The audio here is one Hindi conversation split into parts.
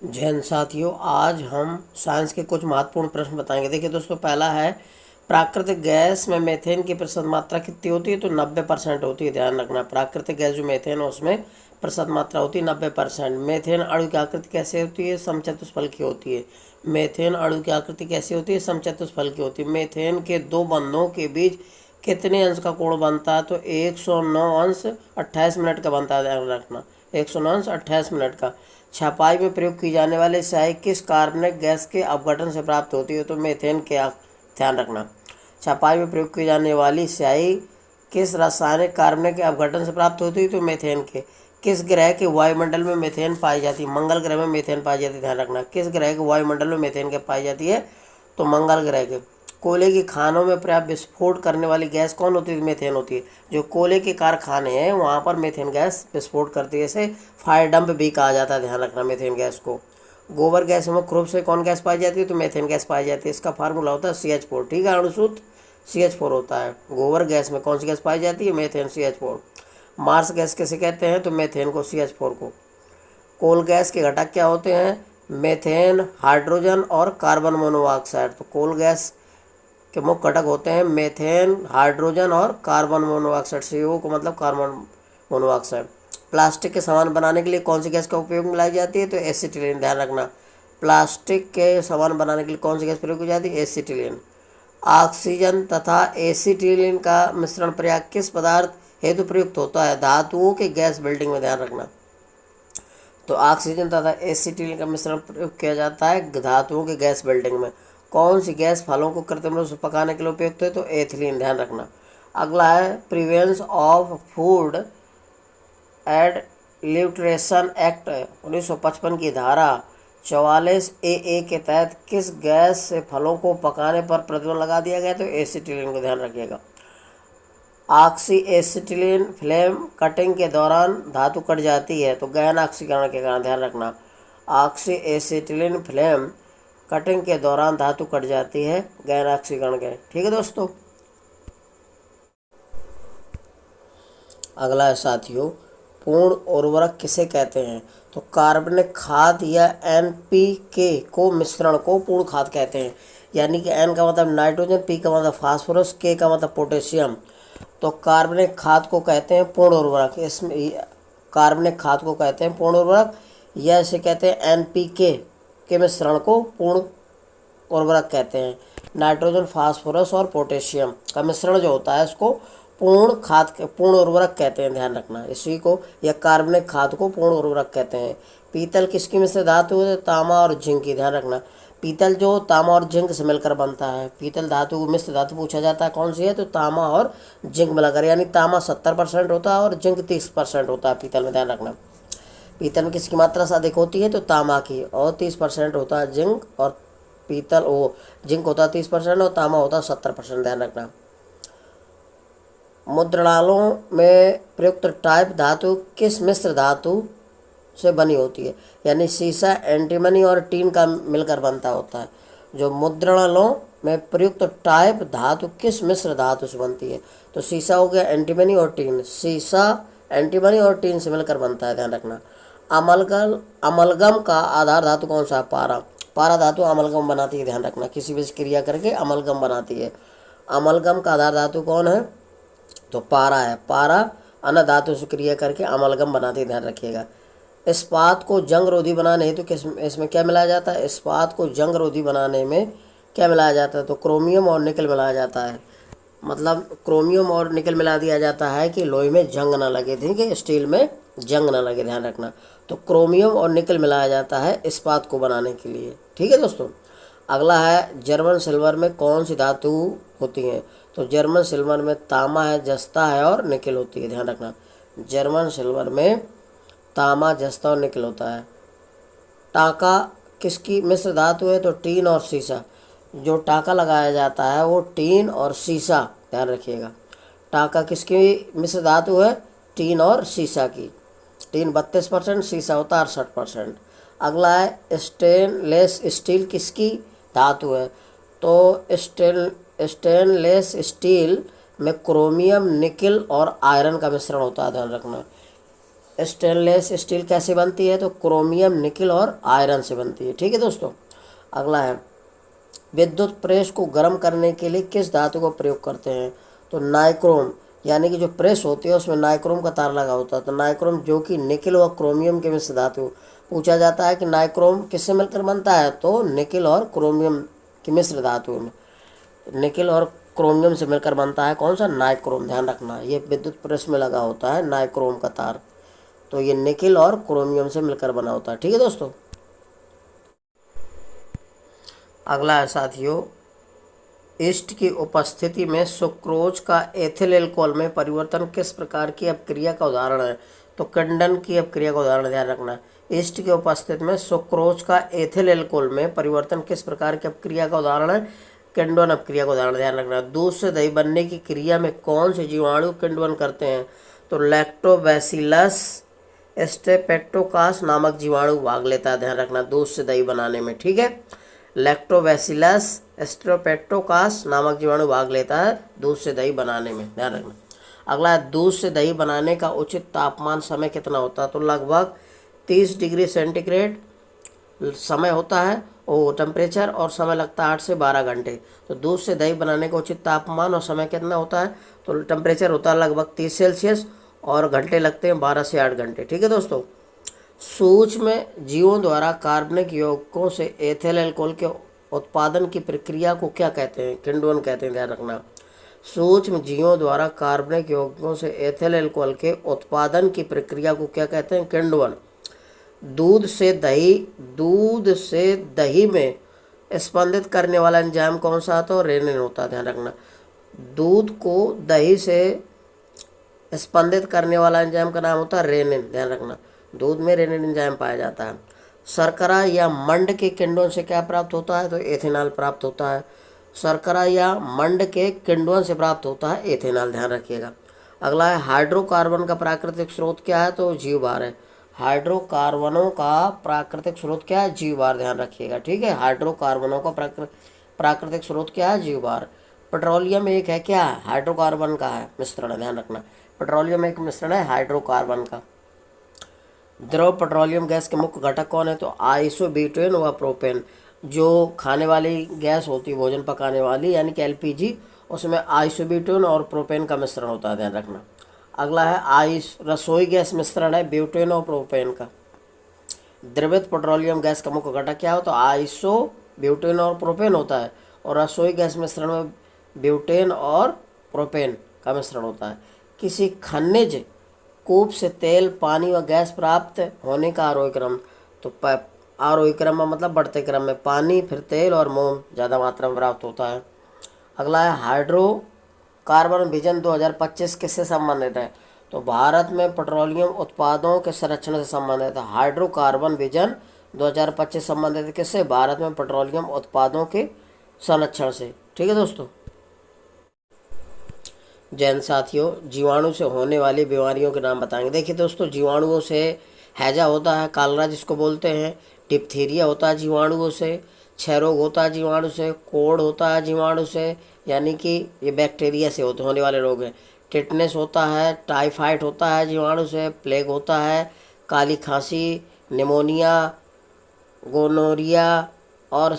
जैन साथियों, आज हम साइंस के कुछ महत्वपूर्ण प्रश्न बताएंगे। देखिए दोस्तों, पहला है प्राकृतिक गैस में मीथेन की प्रतिशत मात्रा कितनी होती है? तो 90% होती है। ध्यान रखना, प्राकृतिक गैस जो मीथेन है उसमें प्रतिशत मात्रा होती है 90%। मीथेन अणु की आकृति कैसे होती है? समचतुष्फल की होती है। मीथेन अणु की आकृति कैसी होती है? समचतुष्फल की होती है। मीथेन के दो बंधों के बीच कितने अंश का कोण बनता है? तो 109 अंश 28 मिनट का बनता है। ध्यान रखना, 109 अंश 28 मिनट का। छपाई में प्रयोग की जाने वाली स्याही किस कार्बनिक गैस के अपघटन से प्राप्त होती है? तो मीथेन के। ध्यान रखना, छपाई में प्रयोग की जाने वाली स्याही किस रासायनिक कार्बनिक के अपघटन से प्राप्त होती है? तो मीथेन के। किस ग्रह के वायुमंडल में मीथेन पाई जाती है? मंगल ग्रह में मीथेन पाई जाती है। ध्यान रखना, किस ग्रह के वायुमंडल में मीथेन के पाई जाती है? तो मंगल ग्रह के। कोयले की खानों में पर्याप्त विस्फोट करने वाली गैस कौन होती है? मीथेन होती है। जो कोयले के कारखाने हैं वहाँ पर मीथेन गैस विस्फोट करती है, इसे फायर डंप भी कहा जाता है। ध्यान रखना मीथेन गैस को। गोबर गैस में मुख्य रूप से कौन गैस पाई जाती है? तो मीथेन गैस पाई जाती है। इसका फार्मूला होता है CH4। ठीक है, अणुसूत्र CH4 होता है। गोबर गैस में कौन सी गैस पाई जाती है? Methane, CH4। मार्स गैस कैसे कहते हैं? तो मीथेन को, CH4 को। कोल गैस के घटक क्या होते हैं? मीथेन, हाइड्रोजन और कार्बन मोनोऑक्साइड। तो कोल गैस के मुख्य घटक होते हैं मीथेन, हाइड्रोजन और कार्बन मोनोऑक्साइड। CO को मतलब कार्बन मोनोऑक्साइड। प्लास्टिक के सामान बनाने के लिए कौन सी गैस का उपयोग में लाई जाती है? तो एसिटिलीन। ध्यान रखना, प्लास्टिक के सामान बनाने के लिए कौन सी गैस प्रयोग की जाती है? एसिटिलीन। ऑक्सीजन तथा एसिटिलीन का मिश्रण प्रयोग किस पदार्थ हेतु प्रयुक्त होता है? धातुओं के गैस बिल्डिंग में। ध्यान रखना, तो ऑक्सीजन तथा एसिटिलीन का मिश्रण प्रयोग किया जाता है धातुओं के गैस बिल्डिंग में। कौन सी गैस फलों को कृत्रिम रूप से पकाने के लिए उपयुक्त है? तो एथिलीन। ध्यान रखना। अगला है prevention of food adulteration act 1955 की धारा 44AA के तहत किस गैस से फलों को पकाने पर प्रतिबंध लगा दिया गया? तो एसिटिलीन को। ध्यान रखिएगा। ऑक्सी एसिटिलीन फ्लेम कटिंग के दौरान धातु कट जाती है तो गहन ऑक्सीकरण के कारण। ध्यान रखना, ऑक्सी एसिटिलीन फ्लेम कटिंग के दौरान धातु कट जाती है गहन ऑक्सीकरण के। ठीक है दोस्तों। अगला है साथियों, पूर्ण उर्वरक किसे कहते हैं? तो कार्बनिक खाद या NPK को मिश्रण को पूर्ण खाद कहते हैं। यानी कि N का मतलब नाइट्रोजन, P का मतलब फास्फोरस, K का मतलब पोटेशियम। तो कार्बनिक खाद को कहते हैं पूर्ण उर्वरक। इसमें कार्बनिक खाद को कहते हैं पूर्ण उर्वरक, या इसे कहते हैं NPK के मिश्रण को पूर्ण उर्वरक कहते हैं। नाइट्रोजन, फास्फोरस और पोटेशियम का मिश्रण जो होता है इसको पूर्ण उर्वरक कहते हैं। ध्यान रखना, इसी को या कार्बनिक खाद को पूर्ण उर्वरक कहते हैं। पीतल किसकी मिश्र धातु है? तांबा और जिंक की। ध्यान रखना, पीतल जो तांबा और जिंक से मिलकर बनता है। पीतल धातु मिश्र धातु पूछा जाता है कौन सी है? तो तांबा और जिंक मिलाकर। यानी तांबा 70% होता है और जिंक 30% होता है पीतल में। ध्यान रखना, पीतल में किसकी मात्रा से अधिक होती है? तो तांबा की, और 30% होता है जिंक। और पीतल जिंक होता है 30% और तांबा होता है 70%। ध्यान रखना। मुद्रणालयों में प्रयुक्त टाइप धातु किस मिश्र धातु से बनी होती है? यानी सीसा, एंटीमनी और टीन का मिलकर बनता होता है। जो मुद्रणालयों में प्रयुक्त टाइप धातु किस मिश्र धातु से बनती है? तो सीसा हो गया, एंटीमनी और टीन। सीसा, एंटीमनी और टीन से मिलकर बनता है। ध्यान रखना। अमलगम का आधार धातु कौन सा है? पारा। पारा धातु अमलगम बनाती है। ध्यान रखना, किसी भी क्रिया करके अमलगम बनाती है। अमलगम का आधार धातु कौन है? तो पारा है। पारा अन्य धातु से क्रिया करके अमलगम बनाती है। ध्यान रखिएगा। इस्पात को जंग रोधी बनाने हेतु किस इसमें क्या मिलाया जाता है? इस्पात को जंग रोधी बनाने में क्या मिलाया जाता है? तो क्रोमियम और निकल मिलाया जाता है। मतलब क्रोमियम और निकल मिला दिया जाता है कि लोहे में जंग ना लगे। ठीक है, स्टील में जंग ना लगे। ध्यान रखना, तो क्रोमियम और निकल मिलाया जाता है इस्पात को बनाने के लिए। ठीक है दोस्तों। अगला है जर्मन सिल्वर में कौन सी धातु होती है? तो जर्मन सिल्वर में तांबा है, जस्ता है और निकल होती है। ध्यान रखना, जर्मन सिल्वर में तांबा, जस्ता और निकल होता है। टाका किसकी मिश्र धातु है? तो टीन और सीसा। जो टाका लगाया जाता है वो टीन और सीसा। ध्यान रखिएगा, टाका किसकी मिश्र धातु है? टीन और सीसा की। टीन 32%, सीसा होता है 68%। अगला है स्टेनलेस स्टील किसकी धातु है? तो स्टेनलेस स्टील में क्रोमियम, निकल और आयरन का मिश्रण होता है। ध्यान रखना, स्टेनलेस स्टील कैसे बनती है? तो क्रोमियम, निकल और आयरन से बनती है। ठीक है दोस्तों। अगला है, विद्युत प्रेस को गर्म करने के लिए किस धातु का प्रयोग करते हैं? तो नाइक्रोम, यानी कि जो प्रेस होती है उसमें नाइक्रोम का तार लगा होता है। तो नाइक्रोम जो कि निकल व क्रोमियम के मिश्र धातु। पूछा जाता है कि नाइक्रोम किससे मिलकर बनता है? तो निकल और क्रोमियम की मिश्र धातु में निकल और क्रोमियम से मिलकर बनता है कौन सा? नाइक्रोम। ध्यान रखना, ये विद्युत प्रेस में लगा होता है नाइक्रोम का तार, तो ये निकल और क्रोमियम से मिलकर बना होता है। ठीक है दोस्तों। अगला है साथियों, ईस्ट की उपस्थिति में सुक्रोज का एथिल एल्कोहल में परिवर्तन किस प्रकार की अपक्रिया का उदाहरण है? तो किंडन की अपक्रिया का उदाहरण ध्यान रखना। ईस्ट की उपस्थिति में सुक्रोज का एथिल एल्कोहल में परिवर्तन किस प्रकार की अपक्रिया का उदाहरण है? किण्वन अपक्रिया का उदाहरण ध्यान रखना। दूध से दही बनने की क्रिया में कौन से जीवाणु किण्वन करते हैं? तो लैक्टोबैसिलस स्टेपेटोकास नामक जीवाणु भाग लेता है। ध्यान रखना, दूध से दही बनाने में। ठीक है, लैक्टोबैसिलस स्टेपेटोकास नामक जीवाणु भाग लेता है दूध से दही बनाने में। ध्यान रखना। अगला है, दूध से दही बनाने का उचित तापमान समय कितना होता है? तो लगभग 30 डिग्री सेंटीग्रेड समय होता है और टेम्परेचर, और समय लगता है 8 से 12 घंटे। तो दूध से दही बनाने का उचित तापमान और समय कितना होता है? तो टेम्परेचर होता है लगभग 30 सेल्सियस और घंटे लगते हैं 12 से 8 घंटे। ठीक है दोस्तों। सूक्ष्म जीवों द्वारा कार्बनिक यौगिकों से एथिल अल्कोहल के उत्पादन की प्रक्रिया को क्या कहते हैं? किण्वन कहते हैं। ध्यान रखना, सूक्ष्म जीवों द्वारा कार्बनिक यौगिकों से एथिल अल्कोहल के उत्पादन की प्रक्रिया को क्या कहते हैं? किण्वन। दूध से दही में स्पंदित करने वाला एंजाइम कौन सा आता है? तो रेनिन होता है। ध्यान रखना, दूध को दही से स्पंदित करने वाला एंजाइम का नाम होता है रेनिन। ध्यान रखना, दूध में रेनिन एंजाइम पाया जाता है। शर्करा या मंड के किण्वन से क्या प्राप्त होता है? तो एथेनॉल प्राप्त होता है। शर्करा या मंड के किण्वन से प्राप्त होता है एथेनॉल। ध्यान रखिएगा। अगला है, हाइड्रोकार्बन का प्राकृतिक स्रोत क्या है? तो जीवभार है। हाइड्रोकार्बनों का प्राकृतिक स्रोत क्या है? जीवभार। ध्यान रखिएगा। ठीक है, हाइड्रोकार्बनों का प्राकृतिक स्रोत क्या है? जीवभार। पेट्रोलियम एक है क्या? हाइड्रोकार्बन का है मिश्रण। ध्यान रखना, पेट्रोलियम एक मिश्रण है हाइड्रोकार्बन का। द्रव पेट्रोलियम गैस के मुख्य घटक कौन है? तो आइसोब्यूटेन व प्रोपेन। जो खाने वाली गैस होती है, भोजन पकाने वाली, यानी कि एलपीजी, उसमें आइसोब्यूटेन और प्रोपेन का मिश्रण होता है। ध्यान रखना। अगला है, रसोई गैस मिश्रण है ब्यूटेन और प्रोपेन का। द्रवित पेट्रोलियम गैस का मुख्य घटक क्या हो? तो आइसोब्यूटेन और प्रोपेन होता है, और रसोई गैस मिश्रण में ब्यूटेन और प्रोपेन का मिश्रण होता है। किसी खनिज कूप से तेल, पानी व गैस प्राप्त होने का आरोही क्रम। तो आरोही क्रम में मतलब बढ़ते क्रम में पानी, फिर तेल और मोम ज़्यादा मात्रा में प्राप्त होता है। अगला है, हाइड्रोकार्बन विजन 2025 किससे संबंधित है? तो भारत में पेट्रोलियम उत्पादों के संरक्षण से संबंधित है। हाइड्रोकार्बन विजन 2025 संबंधित है किससे? भारत में पेट्रोलियम उत्पादों के संरक्षण से। ठीक है दोस्तों। जैन साथियों, जीवाणु से होने वाली बीमारियों के नाम बताएंगे। देखिए दोस्तों, जीवाणुओं से हैजा होता है, कालरा जिसको बोलते हैं, डिप्थीरिया होता है जीवाणुओं से, क्षय रोग होता है जीवाणु से, कोढ़ होता है जीवाणु से, यानी कि ये बैक्टीरिया से होने वाले रोग हैं। टिटनेस होता है, टाइफाइड होता है जीवाणु से, प्लेग होता है, काली खांसी, निमोनिया, गोनोरिया और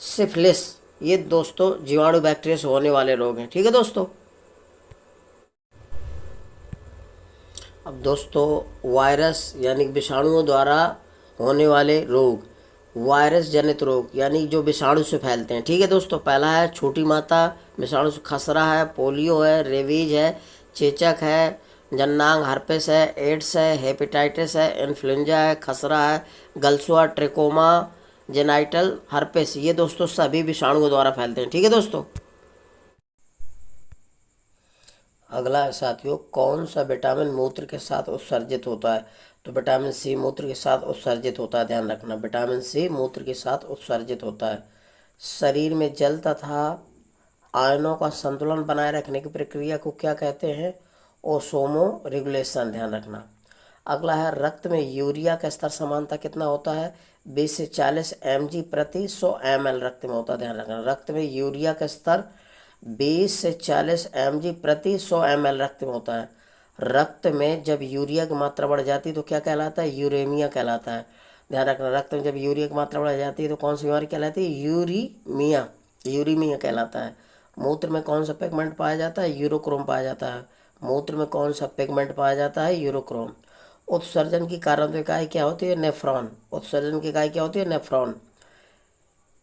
सिफिलिस, ये दोस्तों जीवाणु बैक्टीरिया से होने वाले रोग हैं। ठीक है दोस्तों। अब दोस्तों, वायरस यानी विषाणुओं द्वारा होने वाले रोग, वायरस जनित रोग यानी जो विषाणु से फैलते हैं। ठीक है दोस्तों। पहला है छोटी माता विषाणु से, खसरा है, पोलियो है, रेबीज है, चेचक है, जन्नांग हर्पेस है, एड्स है, हेपेटाइटिस है, इन्फ्लुएंजा है, खसरा है, गलसुआ, ट्रिकोमा, जेनाइटल हर्पेस, ये दोस्तों सभी विषाणुओं द्वारा फैलते हैं। ठीक है दोस्तों। अगला है साथियों, कौन सा विटामिन मूत्र के साथ उत्सर्जित होता है? तो विटामिन सी मूत्र के साथ उत्सर्जित होता है। ध्यान रखना, विटामिन सी मूत्र के साथ उत्सर्जित होता है। शरीर में जल तथा आयनों का संतुलन बनाए रखने की प्रक्रिया को क्या कहते हैं? ओसोमो रेगुलेशन। ध्यान रखना। अगला है, रक्त में यूरिया का स्तर सामान्यतः कितना होता है? 20 से 40 mg प्रति 100 ml रक्त में होता है। ध्यान रखना, रक्त में यूरिया का स्तर 20 से 40 mg प्रति 100 ml रक्त में होता है। रक्त में जब यूरिया की मात्रा बढ़ जाती है तो क्या कहलाता है? यूरेमिया कहलाता है। ध्यान रखना, रक्त में जब यूरिया की मात्रा बढ़ जाती है तो कौन सी बीमारी कहलाती है? यूरीमिया, यूरीमिया कहलाता है। मूत्र में कौन सा पिगमेंट पाया जाता है? यूरोक्रोम पाया जाता है। मूत्र में कौन सा पिगमेंट पाया जाता है? यूरोक्रोम। उत्सर्जन की कार्बन इकाई क्या होती है? नेफ्रॉन। उत्सर्जन की इकाई क्या होती है? नेफ्रॉन।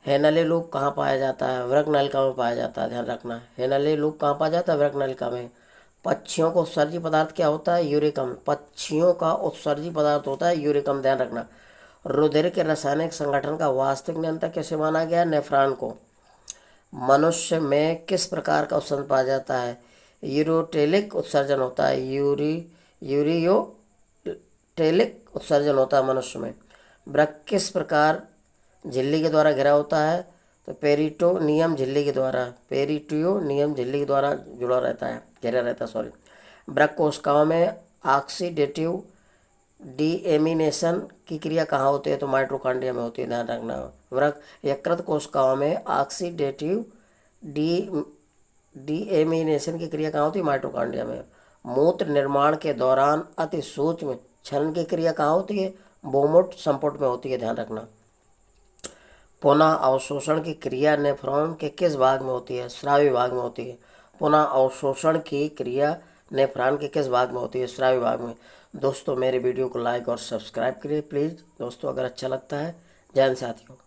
हेनले लूप कहाँ पाया जाता है? वृक्क नलिका में पाया जाता है। ध्यान रखना, हेनले लूप कहाँ पाया जाता है? वृक्क नलिका में। पक्षियों का उत्सर्जी पदार्थ क्या होता है? यूरेकम। पक्षियों का उत्सर्जी पदार्थ होता है यूरेकम। ध्यान रखना। रुधिर के रासायनिक संगठन का वास्तविक नियंत्रक कैसे माना गया? नेफ्रॉन को। मनुष्य में किस प्रकार का उत्सर्जन पाया जाता है? यूरोटेलिक उत्सर्जन होता है। यूरियोटेलिक उत्सर्जन होता है मनुष्य में। वृक्क किस प्रकार झिल्ली के द्वारा घिरा होता है? तो पेरिटोनियम झिल्ली के द्वारा, पेरिटोनियम झिल्ली के द्वारा जुड़ा रहता है, घिरा रहता है, सॉरी। वृक्क कोशिकाओं में ऑक्सीडेटिव डीएमिनेशन की क्रिया कहाँ होती है? तो माइटोकॉन्ड्रिया में होती है। ध्यान रखना। वृक्क यकृत कोशिकाओं में ऑक्सीडेटिव डीएमिनेशन की क्रिया कहाँ होती है? माइटोकॉन्ड्रिया में। मूत्र निर्माण के दौरान अति सूक्ष्म क्षरण की क्रिया कहाँ होती है? बोमोट संपुट में होती है। ध्यान रखना। पुनः अवशोषण की क्रिया नेफ्रॉन के किस भाग में होती है? स्रावी भाग में होती है। पुनः अवशोषण की क्रिया नेफ्रॉन के किस भाग में होती है? स्रावी भाग में। दोस्तों मेरे वीडियो को लाइक और सब्सक्राइब करिए प्लीज़ दोस्तों, अगर अच्छा लगता है। जय हिंद साथियों।